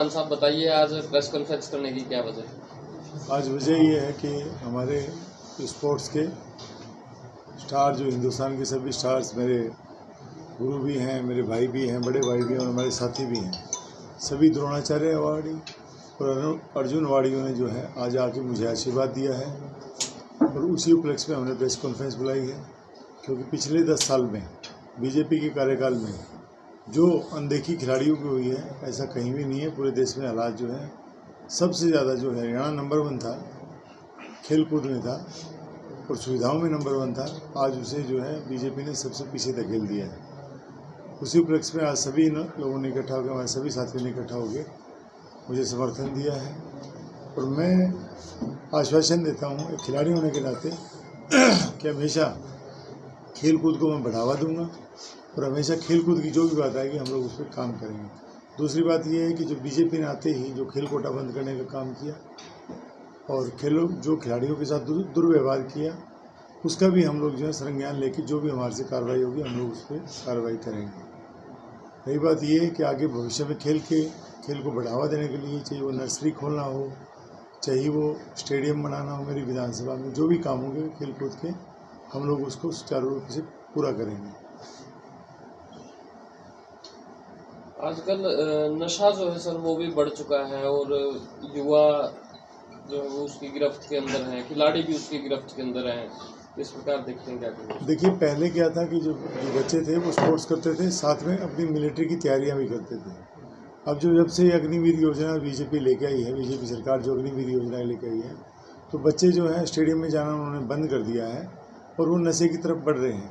साहब बताइए, आज प्रेस कॉन्फ्रेंस करने की क्या वजह? आज वजह ये है कि हमारे स्पोर्ट्स के स्टार, जो हिंदुस्तान के सभी स्टार्स, मेरे गुरु भी हैं, मेरे भाई भी हैं, बड़े भाई भी हैं और हमारे साथी भी हैं, सभी द्रोणाचार्य अवार्डी और अर्जुन अवार्डियों ने जो है आज आके मुझे आशीर्वाद दिया है। और उसी उपलक्ष्य में हमने प्रेस कॉन्फ्रेंस बुलाई है, क्योंकि पिछले 10 साल में बीजेपी के कार्यकाल में जो अनदेखी खिलाड़ियों की हुई है, ऐसा कहीं भी नहीं है। पूरे देश में हालात जो है, सबसे ज़्यादा जो है हरियाणा नंबर 1 था, खेल कूद में था और सुविधाओं में नंबर 1 था। आज उसे जो है बीजेपी ने सबसे पीछे धकेल दिया है। उसी उपलक्ष्य में आज सभी लोगों ने इकट्ठा होकर, हमारे सभी साथियों ने इकट्ठा होकर मुझे समर्थन दिया है। और मैं आश्वासन देता हूँ एक खिलाड़ी होने के नाते कि हमेशा खेल कूद को मैं बढ़ावा दूंगा और हमेशा खेल कूद की जो भी बात आएगी हम लोग उस पर काम करेंगे। दूसरी बात यह है कि जो बीजेपी ने आते ही जो खेल कोटा बंद करने का काम किया और जो खिलाड़ियों के साथ दुर्व्यवहार किया, उसका भी हम लोग जो है संज्ञान लेके जो भी हमारे से कार्रवाई होगी हम लोग उस पर कार्रवाई करेंगे। रही बात यह है कि आगे भविष्य में खेल को बढ़ावा देने के लिए, चाहे वो नर्सरी खोलना हो, चाहे वो स्टेडियम बनाना हो, मेरी विधानसभा में जो भी काम होंगे खेल कूद के, हम लोग उसको सुचारू रूप से पूरा करेंगे। आजकल नशा जो है सर वो भी बढ़ चुका है और युवा जो है वो उसकी गिरफ्त के अंदर है, खिलाड़ी भी उसकी गिरफ्त के अंदर हैं। इस प्रकार देखते हैं क्या करें? देखिए, पहले क्या था कि जो बच्चे थे वो स्पोर्ट्स करते थे, साथ में अपनी मिलिट्री की तैयारियां भी करते थे। अब जब से अग्निवीर योजना बीजेपी लेके आई है, बीजेपी सरकार जो अग्निवीर योजना लेके आई है, तो बच्चे जो है स्टेडियम में जाना उन्होंने बंद कर दिया है और वो नशे की तरफ बढ़ रहे हैं।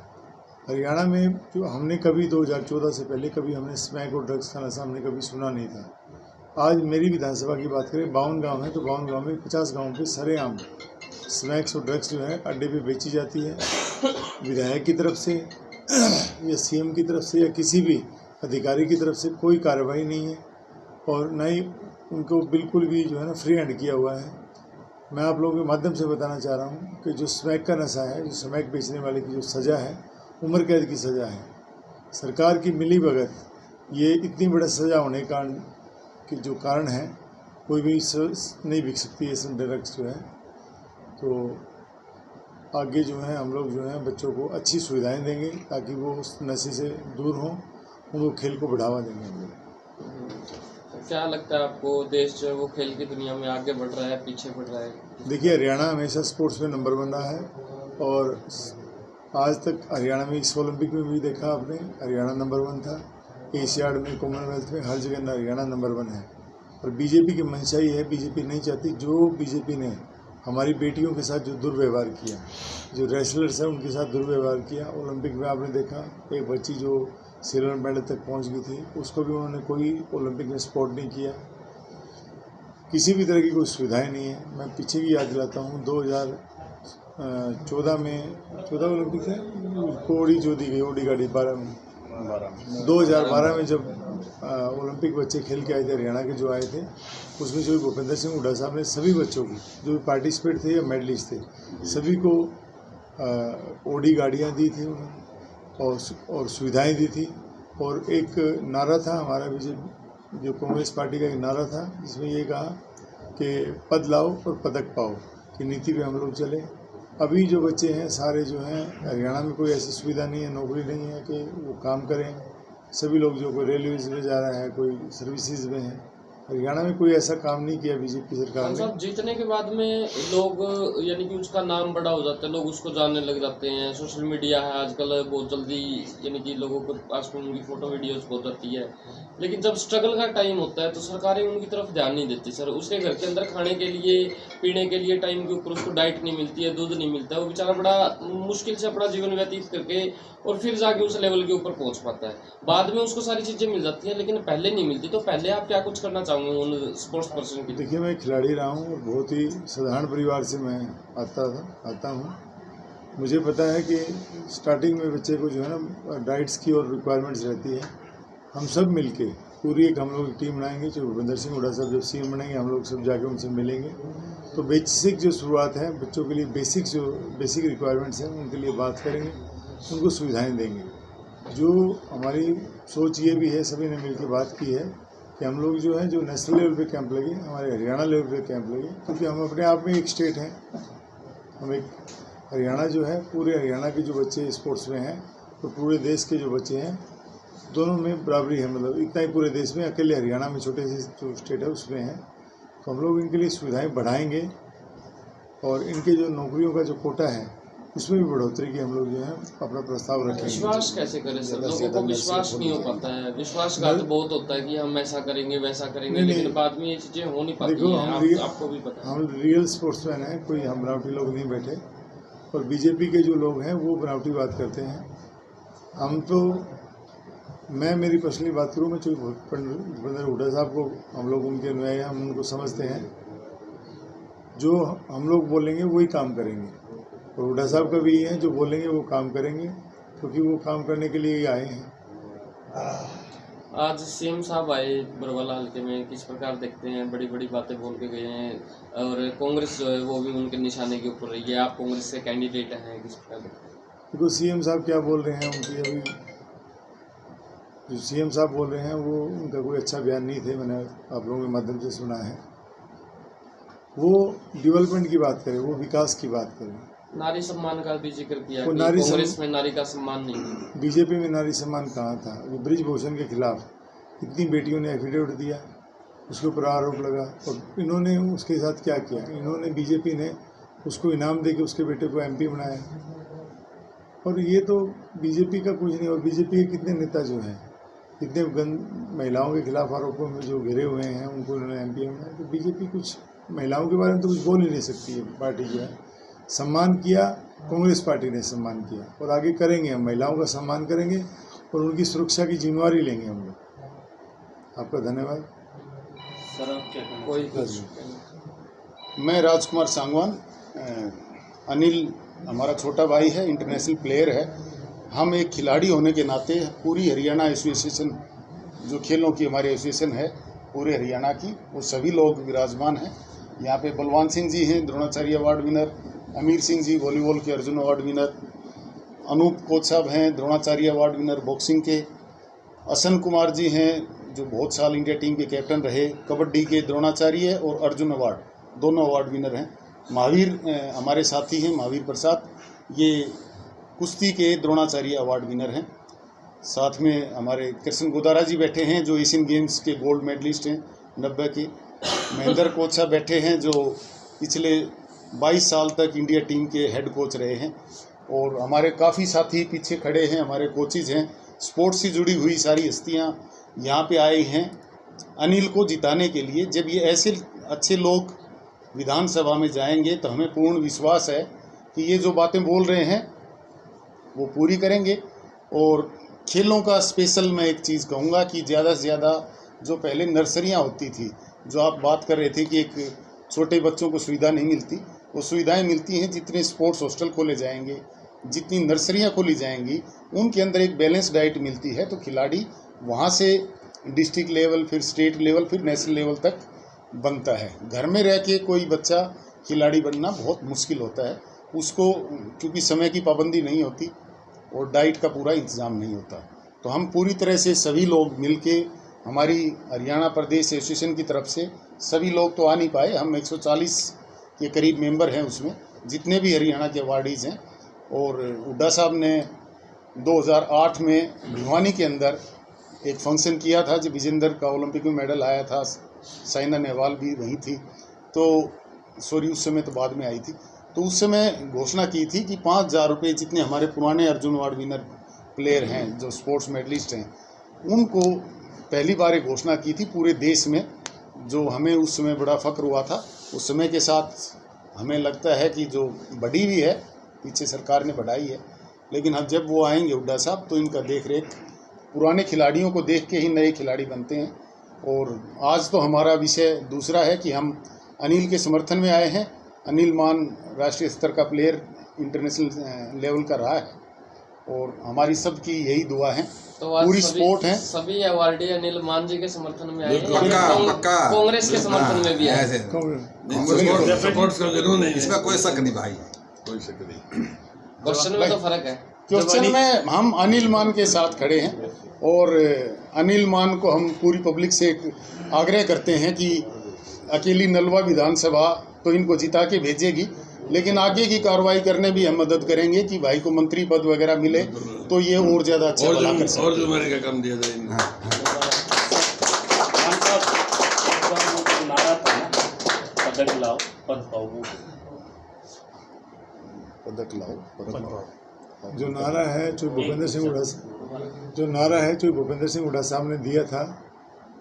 हरियाणा में जो हमने कभी 2014 से पहले कभी हमने स्मैक और ड्रग्स का नशा हमने कभी सुना नहीं था। आज मेरी विधानसभा की बात करें, 52 गांव है, तो 52 गांव में 50 गांवों पे सरेआम स्नैक्स और ड्रग्स जो है अड्डे पे बेची जाती है। विधायक की तरफ से या सीएम की तरफ से या किसी भी अधिकारी की तरफ से कोई कार्रवाई नहीं है और न ही उनको बिल्कुल भी जो है ना फ्री हैंड किया हुआ है। मैं आप लोगों के माध्यम से बताना चाह रहा हूँ कि जो स्मैक का नशा है, जो स्मैक बेचने वाले की जो सज़ा है, उम्र कैद की सज़ा है। सरकार की मिलीभगत, ये इतनी बड़ा सज़ा होने का कि जो कारण है, कोई भी नहीं बिक सकती है ड्रग्स जो है। तो आगे जो है हम लोग जो है बच्चों को अच्छी सुविधाएं देंगे ताकि वो उस नशे से दूर हों, उनको खेल को बढ़ावा देंगे हम लोग। क्या लगता है आपको, देश जो है वो खेल की दुनिया में आगे बढ़ रहा है, पीछे बढ़ रहा है? देखिए, हरियाणा हमेशा स्पोर्ट्स में नंबर 1 रहा है और आज तक हरियाणा में इस ओलंपिक में भी देखा आपने, हरियाणा नंबर 1 था। एशियाड में, कॉमनवेल्थ में, हर जगह हरियाणा नंबर 1 है। और बीजेपी की मंशा ही है, बीजेपी नहीं चाहती, जो बीजेपी ने हमारी बेटियों के साथ जो दुर्व्यवहार किया, जो रेसलर्स हैं उनके साथ दुर्व्यवहार किया। ओलंपिक में आपने देखा एक बच्ची जो सिल्वर मेडल तक पहुंच गई थी, उसको भी उन्होंने कोई ओलंपिक में सपोर्ट नहीं किया। किसी भी तरह की कोई सुविधाएं नहीं है। मैं पीछे की याद दिलाता हूँ, 2014 में 14 ओलंपिक है, ओडी जो दी गई, ओडी गाड़ी 2012 में जब ओलंपिक बच्चे खेल के आए थे, हरियाणा के जो आए थे, उसमें जो भूपेंद्र सिंह हुड्डा साहब ने सभी बच्चों को जो भी पार्टिसिपेट थे या मेडलिस्ट थे, सभी को ओडी गाड़ियाँ दी थी उन्होंने और सुविधाएं दी थी। और एक नारा था हमारा बीजेपी जो कांग्रेस पार्टी का एक नारा था, जिसमें ये कहा कि पद लाओ और पदक पाओ की नीति पे हम लोग चले। अभी जो बच्चे हैं सारे जो हैं, हरियाणा में कोई ऐसी सुविधा नहीं है, नौकरी नहीं है कि वो काम करें। सभी लोग जो कोई रेलवेज में जा रहा है, कोई सर्विसेज में है, हरियाणा में कोई ऐसा काम नहीं किया बीजेपी सरकार ने। जीतने के बाद में लोग यानी कि उसका नाम बड़ा हो जाता है, लोग उसको जानने लग जाते हैं। सोशल मीडिया है आजकल, बहुत जल्दी यानी कि लोगों को पास में उनकी फोटो वीडियोस पहुंच जाती है। लेकिन जब स्ट्रगल का टाइम होता है तो सरकारें उनकी तरफ ध्यान नहीं देती सर। उसके घर के अंदर खाने के लिए, पीने के लिए टाइम के ऊपर उसको डाइट नहीं मिलती है, दूध नहीं मिलता है, वो बेचारा बड़ा मुश्किल से अपना जीवन व्यतीत करके और फिर जाके उस लेवल के ऊपर पहुंच पाता है। बाद में उसको सारी चीजें मिल जाती हैं, लेकिन पहले नहीं मिलती। तो पहले आप क्या कुछ करना चाहोगे उन स्पोर्ट्स पर्सन की? देखिए, मैं खिलाड़ी रहा हूँ और बहुत ही साधारण परिवार से मैं आता हूँ। मुझे पता है कि स्टार्टिंग में बच्चे को जो है ना डाइट्स की और रिक्वायरमेंट्स रहती है। हम सब मिलके पूरी एक हम लोग टीम बनाएंगे, जो भूपेंद्र सिंह हुड्डा साहब जब सीएम बनेंगे, हम लोग सब जाके उनसे मिलेंगे। तो बेसिक जो शुरुआत है बच्चों के लिए, बेसिक रिक्वायरमेंट्स हैं उनके लिए बात करेंगे, उनको सुविधाएं देंगे। जो हमारी सोच ये भी है, सभी ने मिलकर बात की है कि हम लोग जो है जो नेशनल लेवल पे कैंप लगे, हमारे हरियाणा लेवल पे कैंप लगे, क्योंकि हम अपने आप में एक स्टेट हैं। हम एक हरियाणा जो है, पूरे हरियाणा के जो बच्चे स्पोर्ट्स में हैं तो पूरे देश के जो बच्चे हैं दोनों में बराबरी है। मतलब इतना ही पूरे देश में, अकेले हरियाणा में छोटे से जो स्टेट है उसमें है। तो हम लोग इनके लिए सुविधाएं बढ़ाएंगे और इनके जो नौकरियों का जो कोटा है उसमें भी बढ़ोतरी की हम लोग जो है अपना प्रस्ताव रखेंगे। विश्वास कैसे करें सर? लोगों को विश्वास नहीं हो पाता है। विश्वासघात बहुत होता है कि हम ऐसा करेंगे वैसा करेंगे, लेकिन बाद में ये चीजें हो नहीं पाती हैं। आपको भी पता है। हम रियल स्पोर्ट्समैन हैं, कोई हम बनावटी लोग नहीं बैठे। और बीजेपी के जो लोग हैं वो बनावटी बात करते हैं। हम तो, मैं मेरी पर्सनली बात करूँ, मैं पंडित हुड्डा साहब को, हम लोग उनके अनुयायी, हम उनको समझते हैं। जो हम लोग बोलेंगे वही काम करेंगे, और हुड्डा साहब का भी ये है, जो बोलेंगे वो काम करेंगे, क्योंकि वो काम करने के लिए ही आए हैं। आज सीएम साहब आए बरवाला हल्के में, किस प्रकार देखते हैं? बड़ी बड़ी बातें बोल के गए हैं, और कांग्रेस जो है वो भी उनके निशाने के ऊपर रही है। आप कांग्रेस के कैंडिडेट हैं, किस प्रकार देखते हैं? देखो सीएम साहब क्या बोल रहे हैं, उनकी अभी जो सीएम साहब बोल रहे हैं वो उनका कोई अच्छा बयान नहीं थे, मैंने आप लोगों के माध्यम से सुना है। वो डेवलपमेंट की बात करें, वो विकास की बात करें। नारी सम्मान का भी जिक्र किया वो कि कांग्रेस में नारी का सम्मान नहीं है। बीजेपी में नारी सम्मान कहाँ था? वो ब्रिजभूषण के खिलाफ कितनी बेटियों ने एफिडेविट दिया, उसके ऊपर आरोप लगा, और इन्होंने उसके साथ क्या किया? इन्होंने, बीजेपी ने उसको इनाम दे के उसके बेटे को एमपी बनाया। और ये तो बीजेपी का कुछ नहीं। और बीजेपी के कितने नेता जो हैं, कितने महिलाओं के खिलाफ आरोपों में जो घिरे हुए हैं, उनको इन्होंने एमपी बनाया। तो बीजेपी कुछ महिलाओं के बारे में तो कुछ बोल ही नहीं सकती है। पार्टी जो है सम्मान किया, कांग्रेस पार्टी ने सम्मान किया, और आगे करेंगे। हम महिलाओं का सम्मान करेंगे और उनकी सुरक्षा की जिम्मेवारी लेंगे हम लोग। आपका धन्यवाद सर। आप क्या कोई मैं राजकुमार सांगवान, अनिल हमारा छोटा भाई है, इंटरनेशनल प्लेयर है। हम एक खिलाड़ी होने के नाते पूरी हरियाणा एसोसिएशन, जो खेलों की हमारी एसोसिएशन है पूरे हरियाणा की, वो सभी लोग विराजमान हैं। यहाँ पे बलवान सिंह जी हैं, द्रोणाचार्य अवार्ड विनर, अमीर सिंह जी वॉलीबॉल के Arjun award winner, Anup coach साहब हैं द्रोणाचार्य अवार्ड विनर बॉक्सिंग के, असन कुमार जी हैं जो बहुत साल इंडिया टीम के कैप्टन रहे, कबड्डी के द्रोणाचार्य और अर्जुन अवार्ड दोनों अवार्ड विनर हैं। महावीर हमारे साथी हैं, महावीर प्रसाद, ये कुश्ती के द्रोणाचार्य अवार्ड विनर हैं। साथ में हमारे कृष्ण गोदारा जी बैठे हैं जो एशियन गेम्स के गोल्ड मेडलिस्ट हैं 90 के। महेंद्र कोच साहब बैठे हैं जो पिछले 22 साल तक इंडिया टीम के हेड कोच रहे हैं। और हमारे काफ़ी साथी पीछे खड़े हैं, हमारे कोचेज हैं, स्पोर्ट्स से जुड़ी हुई सारी हस्तियां यहाँ पे आए हैं अनिल को जिताने के लिए। जब ये ऐसे अच्छे लोग विधानसभा में जाएंगे तो हमें पूर्ण विश्वास है कि ये जो बातें बोल रहे हैं वो पूरी करेंगे। और खेलों का स्पेशल मैं एक चीज़ कहूँगा कि ज़्यादा से ज़्यादा जो पहले नर्सरियाँ होती थी, जो आप बात कर रहे थे कि एक छोटे बच्चों को सुविधा नहीं मिलती, वो सुविधाएं मिलती हैं। जितने स्पोर्ट्स हॉस्टल खोले जाएंगे, जितनी नर्सरियाँ खोली जाएंगी, उनके अंदर एक बैलेंस डाइट मिलती है, तो खिलाड़ी वहाँ से डिस्ट्रिक्ट लेवल, फिर स्टेट लेवल, फिर नेशनल लेवल तक बनता है। घर में रह के कोई बच्चा खिलाड़ी बनना बहुत मुश्किल होता है उसको, क्योंकि समय की पाबंदी नहीं होती और डाइट का पूरा इंतज़ाम नहीं होता। तो हम पूरी तरह से सभी लोग मिलके, हमारी हरियाणा प्रदेश एसोसिएशन की तरफ से सभी लोग तो आ नहीं पाए, हम 140 के करीब मेंबर हैं उसमें, जितने भी हरियाणा के अवार्डीज़ हैं। और हुड्डा साहब ने 2008 में भिवानी के अंदर एक फंक्शन किया था, जब विजेंदर का ओलंपिक में मेडल आया था, साइना नेहवाल भी वहीं थी, तो सॉरी उस समय तो बाद में आई थी। तो उस समय घोषणा की थी कि 5,000 रुपये जितने हमारे पुराने अर्जुन अवार्ड विनर प्लेयर हैं, जो स्पोर्ट्स मेडलिस्ट हैं, उनको पहली बार एक घोषणा की थी पूरे देश में, जो हमें उस समय बड़ा फ़ख्र हुआ था। उस समय के साथ हमें लगता है कि जो बढ़ी हुई है, पीछे सरकार ने बढ़ाई है, लेकिन अब जब वो आएंगे हुड्डा साहब तो इनका देख रेख, पुराने खिलाड़ियों को देख के ही नए खिलाड़ी बनते हैं। और आज तो हमारा विषय दूसरा है कि हम अनिल के समर्थन में आए हैं। अनिल मान राष्ट्रीय स्तर का प्लेयर, इंटरनेशनल लेवल का रहा है, और हमारी सबकी यही दुआ है। तो आज पूरी स्पोर्ट है, सभी अवार्डी अनिल मान जी के समर्थन में आए हैं, कांग्रेस के समर्थन में भी आए। इसमें कोई शक नहीं भाई, कोई शक नहीं। क्वेश्चन में तो फर्क है। क्वेश्चन में हम अनिल मान के साथ खड़े हैं और अनिल मान को हम पूरी पब्लिक से एक आग्रह करते हैं कि अकेली नलवा विधानसभा तो इनको जिता के भेजेगी, लेकिन आगे की कार्रवाई करने भी हम मदद करेंगे कि भाई को मंत्री पद वगैरह मिले तो ये और ज़्यादा अच्छा भला कर सकते हैं। और जो मैंने का काम दिया जाए नारा था ना, पदक लाओ पद पाओ, पदक लाओ पद पाओ। जो नारा है जो भूपेंद्र सिंह हुड्डा साहब ने दिया था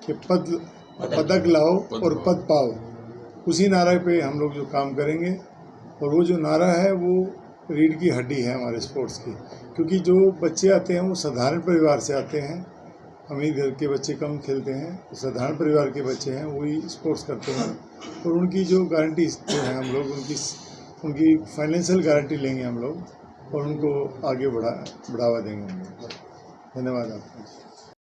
कि पदक लाओ और पद पाओ, उसी नारे पे हम लोग जो काम करेंगे। और वो जो नारा है वो रीढ़ की हड्डी है हमारे स्पोर्ट्स की, क्योंकि जो बच्चे आते हैं वो साधारण परिवार से आते हैं। अमीर घर के बच्चे कम खेलते हैं, साधारण परिवार के बच्चे हैं वही स्पोर्ट्स करते हैं। और उनकी जो गारंटी जो है हम लोग उनकी फाइनेंशियल गारंटी लेंगे हम लोग और उनको आगे बढ़ावा देंगे हम लोग। धन्यवाद आपका।